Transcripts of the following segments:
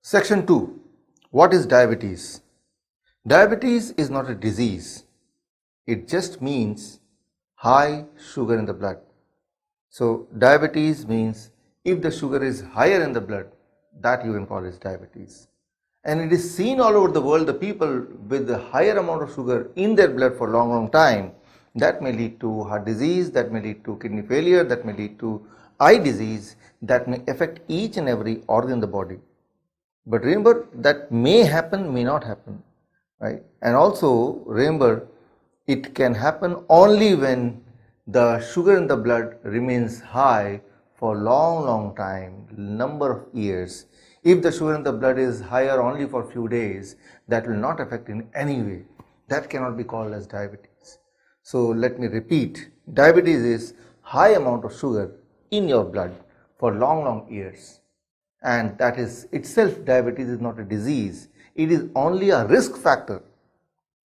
Section 2. What is diabetes? Diabetes is not a disease. It just means high sugar in the blood. So diabetes means if the sugar is higher in the blood, that you can call it diabetes. And it is seen all over the world, the people with the higher amount of sugar in their blood for a long time, that may lead to heart disease, that may lead to kidney failure, that may lead to eye disease, that may affect each and every organ in the body. But remember, that may happen, may not happen, right? And also remember, it can happen only when the sugar in the blood remains high for long time, number of years. If the sugar in the blood is higher only for a few days, that will not affect in any way. That cannot be called as diabetes. So let me repeat, diabetes is high amount of sugar in your blood for long years. And that is itself, diabetes is not a disease. It is only a risk factor.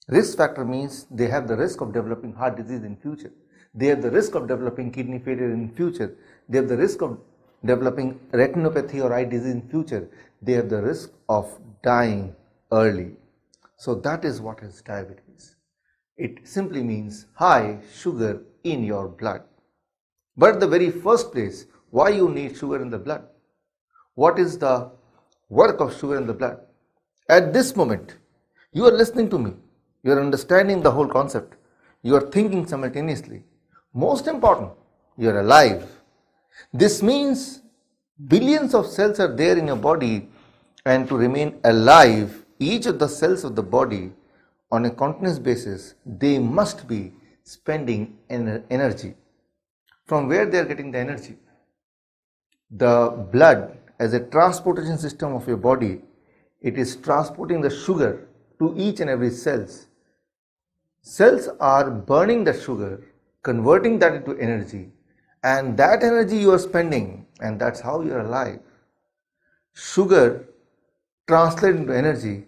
Risk factor means they have the risk of developing heart disease in future. They have the risk of developing kidney failure in future. They have the risk of developing retinopathy or eye disease in future. They have the risk of dying early. So that is what is diabetes. It simply means high sugar in your blood. But at the very first place, why you need sugar in the blood? What is the work of sugar in the blood? At this moment, you are listening to me. You are understanding the whole concept. You are thinking simultaneously. Most important, you are alive. This means billions of cells are there in your body, and to remain alive, each of the cells of the body on a continuous basis, they must be spending energy. From where they are getting the energy? The blood, as a transportation system of your body, it is transporting the sugar to each and every cells. Cells are burning the sugar, converting that into energy, and that energy you are spending, and that's how you are alive. Sugar translates into energy,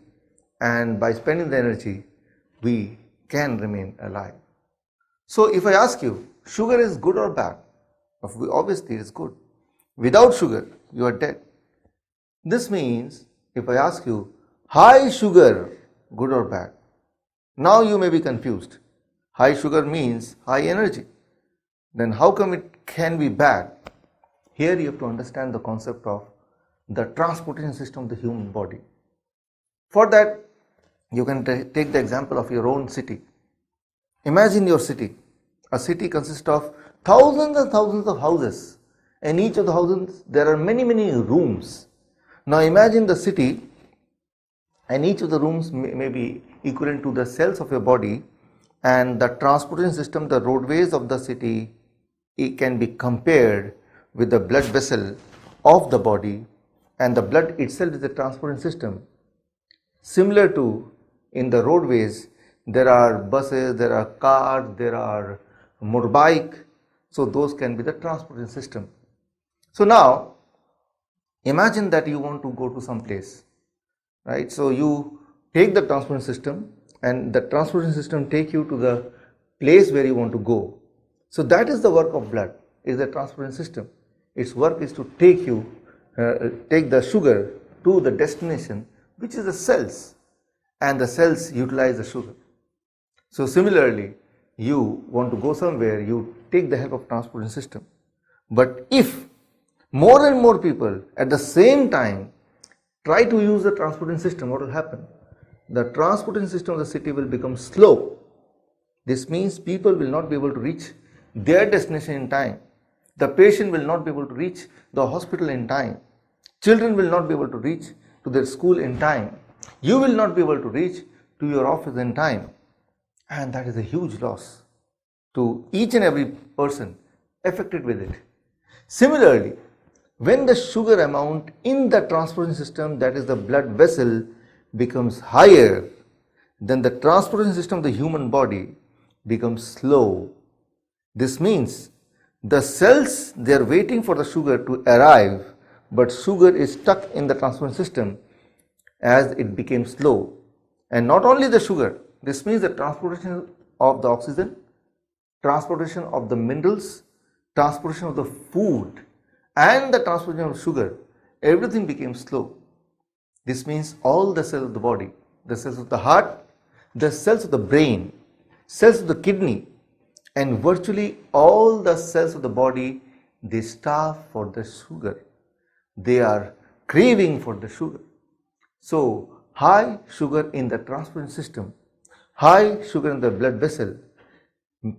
and by spending the energy, we can remain alive. So if I ask you, sugar is good or bad? Obviously it is good. Without sugar, you are dead. This means, if I ask you, high sugar, good or bad? Now you may be confused. High sugar means high energy. Then how come it can be bad? Here you have to understand the concept of the transportation system of the human body. For that, you can take the example of your own city. Imagine your city. A city consists of thousands and thousands of houses. In each of the houses, there are many rooms. Now imagine the city, and each of the rooms may be equivalent to the cells of your body, and the transportation system, the roadways of the city, it can be compared with the blood vessel of the body, and the blood itself is the transportation system. Similar to in the roadways, there are buses, there are cars, there are motorbike, so those can be the transportation system. So now, imagine that you want to go to some place, right? So you take the transportation system, and the transportation system take you to the place where you want to go. So that is the work of blood, is the transportation system. Its work is to take the sugar to the destination, which is the cells, and the cells utilize the sugar. So similarly, you want to go somewhere, you take the help of transportation system. But if more and more people at the same time try to use the transportation system, what will happen? The transportation system of the city will become slow. This means people will not be able to reach their destination in time. The patient will not be able to reach the hospital in time. Children will not be able to reach to their school in time. You will not be able to reach to your office in time. And that is a huge loss to each and every person affected with it. Similarly, when the sugar amount in the transportation system, that is the blood vessel, becomes higher, then the transportation system of the human body becomes slow. This means the cells, they are waiting for the sugar to arrive, but sugar is stuck in the transportation system as it became slow. And not only the sugar, this means the transportation of the oxygen, transportation of the minerals, transportation of the food, and the transportation of sugar, everything became slow. This means all the cells of the body, the cells of the heart, the cells of the brain, cells of the kidney, and virtually all the cells of the body, they starve for the sugar. They are craving for the sugar. So, high sugar in the transport system, high sugar in the blood vessel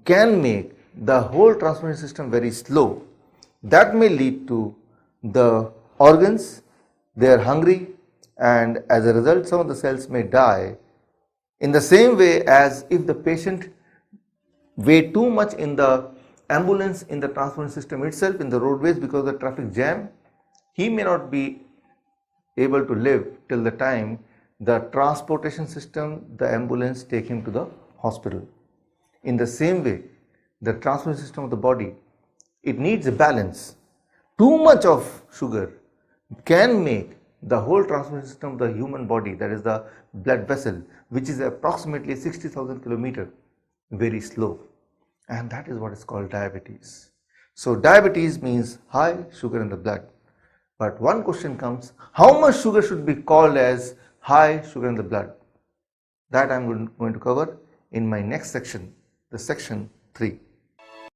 can make the whole transport system very slow. That may lead to the organs, they are hungry, and as a result some of the cells may die. In the same way as if the patient wait too much in the ambulance, in the transport system itself, in the roadways because of the traffic jam, he may not be able to live till the time the transportation system, the ambulance take him to the hospital. In the same way, the transport system of the body, it needs a balance. Too much of sugar can make the whole transport system of the human body, that is the blood vessel, which is approximately 60,000 kilometers, very slow. And that is what is called diabetes. So diabetes means high sugar in the blood. But one question comes, how much sugar should be called as high sugar in the blood? That I am going to cover in my next section, the section 3.